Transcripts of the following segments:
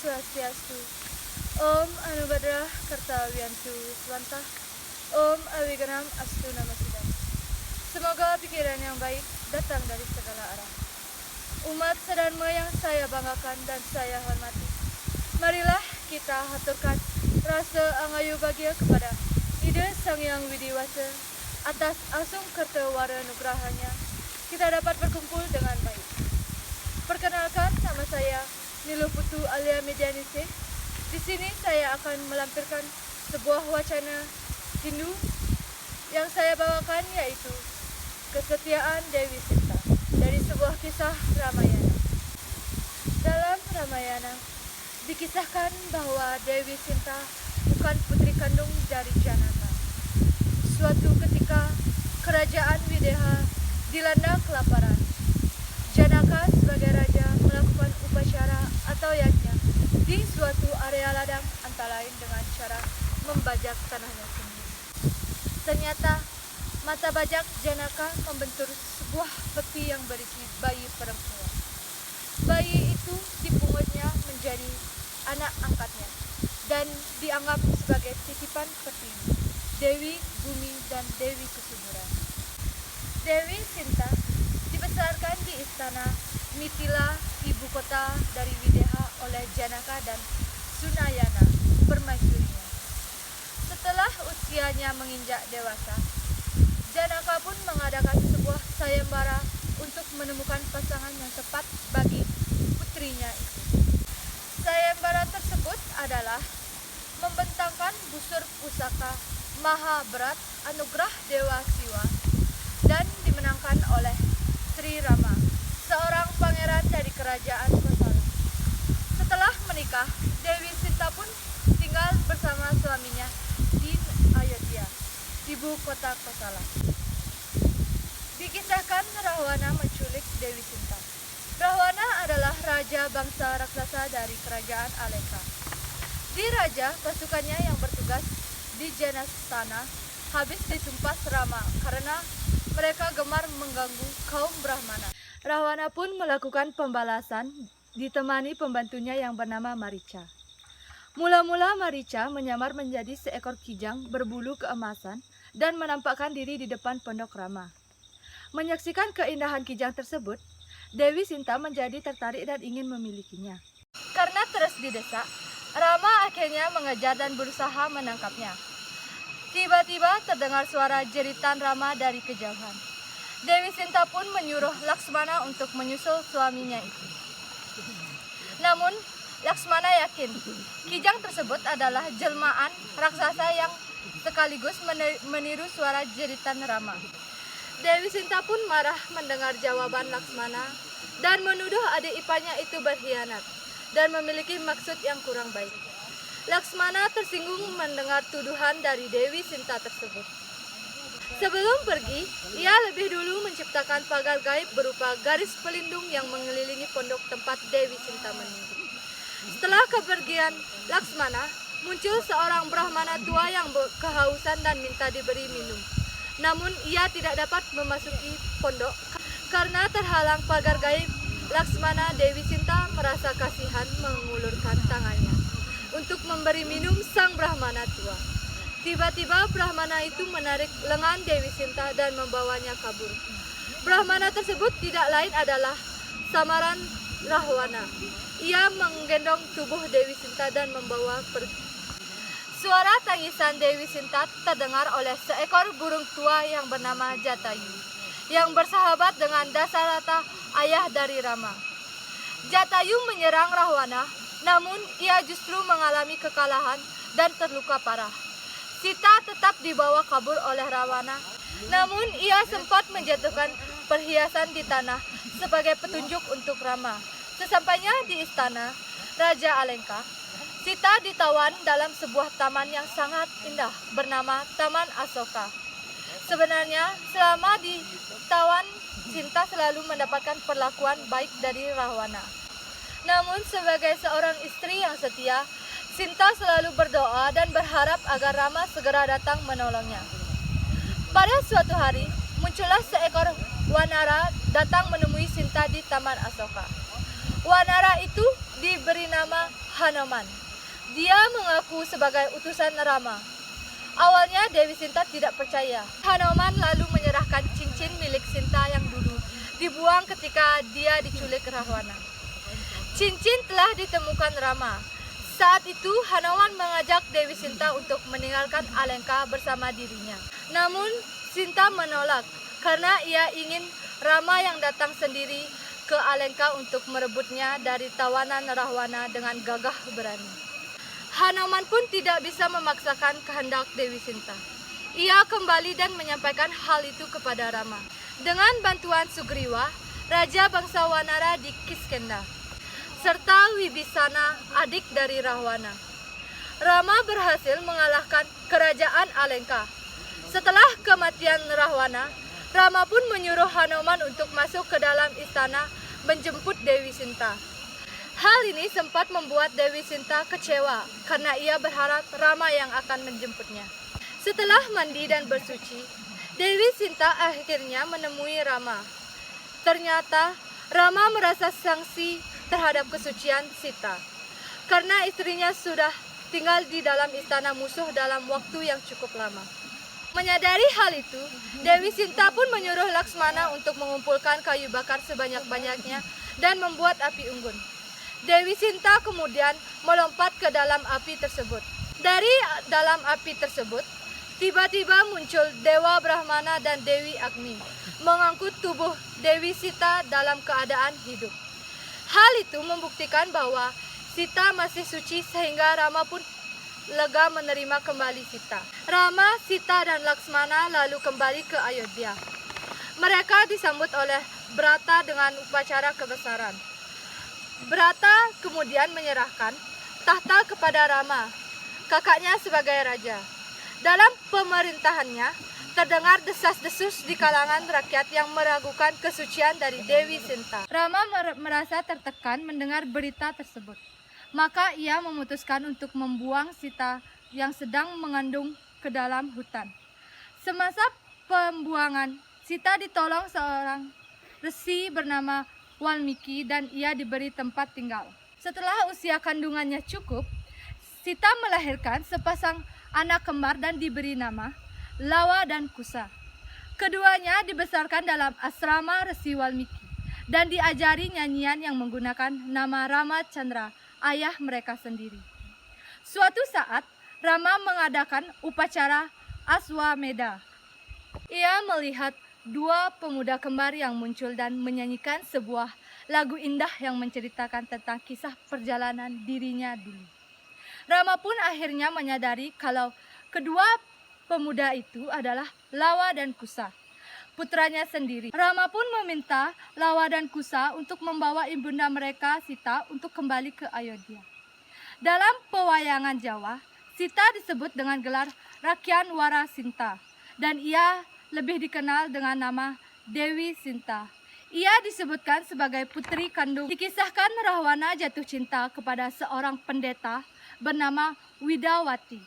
Swastiastu. Om Anubadrah Kartawiyantu Swanta. Om Awiganam Astu Namasidam. Semoga pikiran yang baik datang dari segala arah. Umat Sadarma yang saya banggakan dan saya hormati, marilah kita haturkan rasa angayu bahagia kepada Ida Sang Hyang Widiwasa atas asung kertawara nugrahanya kita dapat berkumpul dengan baik. Perkenalkan, nama saya Niluh Putu Alia Medianisih. Di sini saya akan melampirkan sebuah wacana Hindu yang saya bawakan, yaitu kesetiaan Dewi Sinta dari sebuah kisah Ramayana. Dalam Ramayana dikisahkan bahwa Dewi Sinta bukan putri kandung dari Janaka. Suatu ketika kerajaan Wideha dilanda kelaparan. Janaka sebagai raja melakukan upacara atau yajna di suatu area ladang, antara lain dengan cara membajak tanahnya sendiri. Ternyata mata bajak Janaka membentur sebuah peti yang berisi bayi perempuan. Bayi itu dipungutnya menjadi anak angkatnya dan dianggap sebagai titipan Pertiwi, Dewi Bumi dan Dewi Kesuburan. Dewi Sinta dibesarkan di istana Mithila, ibu kota dari Wideha, oleh Janaka dan Sunayana, permaisurinya. Setelah usianya menginjak dewasa, Janaka pun mengadakan sebuah sayembara untuk menemukan pasangan yang tepat bagi putrinya itu. Sayembara tersebut adalah membentangkan busur pusaka maha berat anugerah Dewa Siwa dan dimenangkan oleh Sri Rama, seorang pangeran dari kerajaan Kosala. Setelah menikah, Dewi Sinta pun tinggal bersama suaminya di Ayodhya, ibu kota Kosala. Dikisahkan Rahwana menculik Dewi Sinta. Rahwana adalah raja bangsa raksasa dari kerajaan Aleka. Di raja, pasukannya yang bertugas di Janastana habis ditumpas Rama karena mereka gemar mengganggu kaum Brahmana. Rahwana pun melakukan pembalasan ditemani pembantunya yang bernama Marica. Mula-mula Marica menyamar menjadi seekor kijang berbulu keemasan dan menampakkan diri di depan pondok Rama. Menyaksikan keindahan kijang tersebut, Dewi Sinta menjadi tertarik dan ingin memilikinya. Karena terus didesak, Rama akhirnya mengejar dan berusaha menangkapnya. Tiba-tiba terdengar suara jeritan Rama dari kejauhan. Dewi Sinta pun menyuruh Laksmana untuk menyusul suaminya itu. Namun, Laksmana yakin kijang tersebut adalah jelmaan raksasa yang sekaligus meniru suara jeritan Rama. Dewi Sinta pun marah mendengar jawaban Laksmana dan menuduh adik iparnya itu berkhianat dan memiliki maksud yang kurang baik. Laksmana tersinggung mendengar tuduhan dari Dewi Sinta tersebut. Sebelum pergi, ia lebih dulu menciptakan pagar gaib berupa garis pelindung yang mengelilingi pondok tempat Dewi Sinta menunggu. Setelah kepergian Laksmana, muncul seorang Brahmana tua yang kehausan dan minta diberi minum. Namun ia tidak dapat memasuki pondok karena terhalang pagar gaib. Laksmana Dewi Sinta merasa kasihan mengulurkan tangannya untuk memberi minum sang Brahmana tua. Tiba-tiba Brahmana itu menarik lengan Dewi Sinta dan membawanya kabur. Brahmana tersebut tidak lain adalah samaran Rahwana. Ia menggendong tubuh Dewi Sinta dan membawa pergi. Suara tangisan Dewi Sinta terdengar oleh seekor burung tua yang bernama Jatayu, yang bersahabat dengan Dasarata, ayah dari Rama. Jatayu menyerang Rahwana, namun ia justru mengalami kekalahan dan terluka parah. Sita tetap dibawa kabur oleh Rahwana, namun ia sempat menjatuhkan perhiasan di tanah sebagai petunjuk untuk Rama. Sesampainya di istana Raja Alengka, Sita ditawan dalam sebuah taman yang sangat indah bernama Taman Asoka. Sebenarnya selama ditawan, Sinta selalu mendapatkan perlakuan baik dari Rahwana. Namun sebagai seorang istri yang setia, Sinta selalu berdoa dan berharap agar Rama segera datang menolongnya. Pada suatu hari, muncullah seekor wanara datang menemui Sinta di Taman Asoka. Wanara itu diberi nama Hanuman. Dia mengaku sebagai utusan Rama. Awalnya Dewi Sinta tidak percaya. Hanuman lalu menyerahkan cincin milik Sinta yang dulu dibuang ketika dia diculik Rahwana. Cincin telah ditemukan Rama. Saat itu Hanuman mengajak Dewi Sinta untuk meninggalkan Alengka bersama dirinya. Namun Sinta menolak karena ia ingin Rama yang datang sendiri ke Alengka untuk merebutnya dari tawanan Rahwana dengan gagah berani. Hanuman pun tidak bisa memaksakan kehendak Dewi Sinta. Ia kembali dan menyampaikan hal itu kepada Rama. Dengan bantuan Sugriwa, Raja bangsa Wanara di Kiskenda, serta Wibisana, adik dari Rahwana. Rama berhasil mengalahkan kerajaan Alengka. Setelah kematian Rahwana, Rama pun menyuruh Hanuman untuk masuk ke dalam istana menjemput Dewi Sinta. Hal ini sempat membuat Dewi Sinta kecewa karena ia berharap Rama yang akan menjemputnya. Setelah mandi dan bersuci, Dewi Sinta akhirnya menemui Rama. Ternyata Rama merasa sangsi terhadap kesucian Sita karena istrinya sudah tinggal di dalam istana musuh dalam waktu yang cukup lama. Menyadari hal itu, Dewi Sinta pun menyuruh Laksmana untuk mengumpulkan kayu bakar sebanyak-banyaknya dan membuat api unggun. Dewi Sinta kemudian melompat ke dalam api tersebut. Dari dalam api tersebut, tiba-tiba muncul Dewa Brahmana dan Dewi Agni mengangkut tubuh Dewi Sita dalam keadaan hidup. Hal itu membuktikan bahwa Sita masih suci sehingga Rama pun lega menerima kembali Sita. Rama, Sita, dan Laksmana lalu kembali ke Ayodhya. Mereka disambut oleh Brata dengan upacara kebesaran. Brata kemudian menyerahkan tahta kepada Rama, kakaknya sebagai raja. Dalam pemerintahannya, terdengar desas-desus di kalangan rakyat yang meragukan kesucian dari Dewi Sinta. Rama merasa tertekan mendengar berita tersebut. Maka ia memutuskan untuk membuang Sita yang sedang mengandung ke dalam hutan. Semasa pembuangan, Sita ditolong seorang resi bernama Walmiki dan ia diberi tempat tinggal. Setelah usia kandungannya cukup, Sita melahirkan sepasang anak kembar dan diberi nama Lawa dan Kusa. Keduanya dibesarkan dalam asrama Resi Walmiki dan diajari nyanyian yang menggunakan nama Rama Chandra, ayah mereka sendiri. Suatu saat, Rama mengadakan upacara Aswamedha. Ia melihat dua pemuda kembar yang muncul dan menyanyikan sebuah lagu indah yang menceritakan tentang kisah perjalanan dirinya dulu. Rama pun akhirnya menyadari kalau kedua pemuda itu adalah Lawa dan Kusa, putranya sendiri. Rama pun meminta Lawa dan Kusa untuk membawa ibunda mereka Sita untuk kembali ke Ayodhya. Dalam pewayangan Jawa, Sita disebut dengan gelar Rakyanwara Sinta dan ia lebih dikenal dengan nama Dewi Sinta. Ia disebutkan sebagai putri kandung. Dikisahkan Rahwana jatuh cinta kepada seorang pendeta bernama Widawati.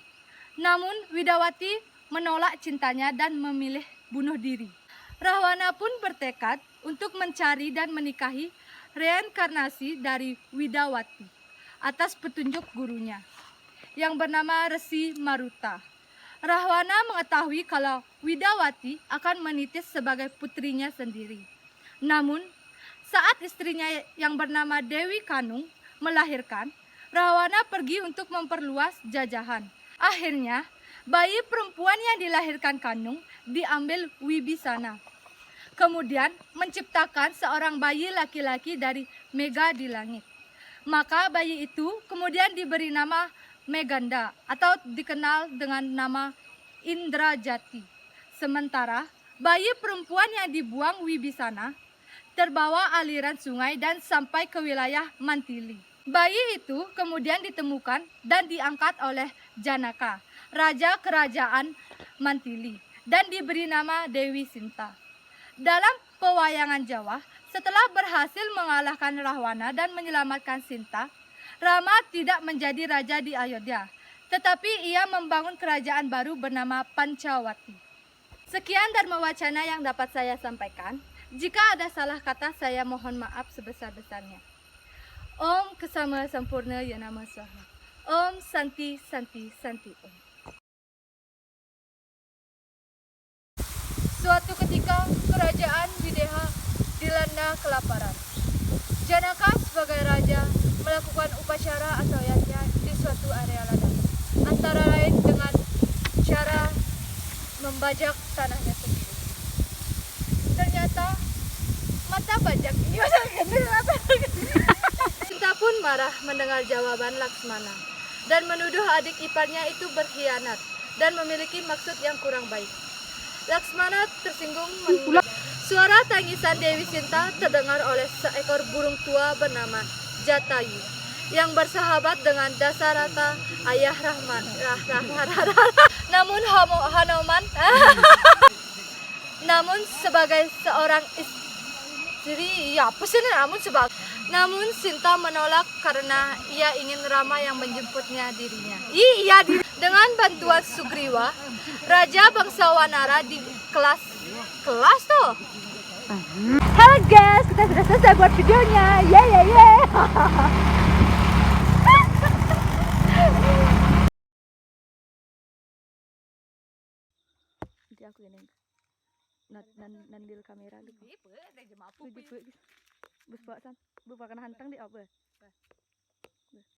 Namun Widawati menolak cintanya dan memilih bunuh diri. Rahwana pun bertekad untuk mencari dan menikahi reinkarnasi dari Widawati atas petunjuk gurunya yang bernama Resi Maruta. Rahwana mengetahui kalau Widawati akan menitis sebagai putrinya sendiri. Namun, saat istrinya yang bernama Dewi Kanung melahirkan, Rahwana pergi untuk memperluas jajahan. Akhirnya, bayi perempuan yang dilahirkan Kanung diambil Wibisana. Kemudian menciptakan seorang bayi laki-laki dari Mega di langit. Maka bayi itu kemudian diberi nama Meganda atau dikenal dengan nama Indrajati. Sementara bayi perempuan yang dibuang Wibisana terbawa aliran sungai dan sampai ke wilayah Mantili. Bayi itu kemudian ditemukan dan diangkat oleh Janaka, raja kerajaan Mantili, dan diberi nama Dewi Sinta. Dalam pewayangan Jawa, setelah berhasil mengalahkan Rahwana dan menyelamatkan Sinta, Rama tidak menjadi raja di Ayodhya, tetapi ia membangun kerajaan baru bernama Pancawati. Sekian Dharma Wacana yang dapat saya sampaikan. Jika ada salah kata, saya mohon maaf sebesar-besarnya. Om Kesama Sampurna Ya Nama Swaha. Om Santi Santi Santi Om. Suatu ketika kerajaan Wideha dilanda kelaparan. Janaka sebagai raja melakukan upacara atau yatnya di suatu area ladang, antara lain dengan cara membajak tanahnya sendiri. Ternyata mata bajak ini Sinta pun marah mendengar jawaban Laksmana dan menuduh adik iparnya itu berkhianat dan memiliki maksud yang kurang baik. Laksmana tersinggung mendengar suara tangisan Dewi Sinta terdengar oleh seekor burung tua bernama Jatayu yang bersahabat dengan Dasarata ayah Rahman. Namun Hanuman namun sebagai seorang istri, namun Sinta menolak karena ia ingin Rama yang menjemputnya dirinya. Dengan bantuan Sugriwa, Raja bangsa Wanara di kelas tuh. Halo guys, kita sudah selesai buat videonya. Nanti aku ini nandil kamera dulu. Bus bawa san, bu pakai hantang di apa?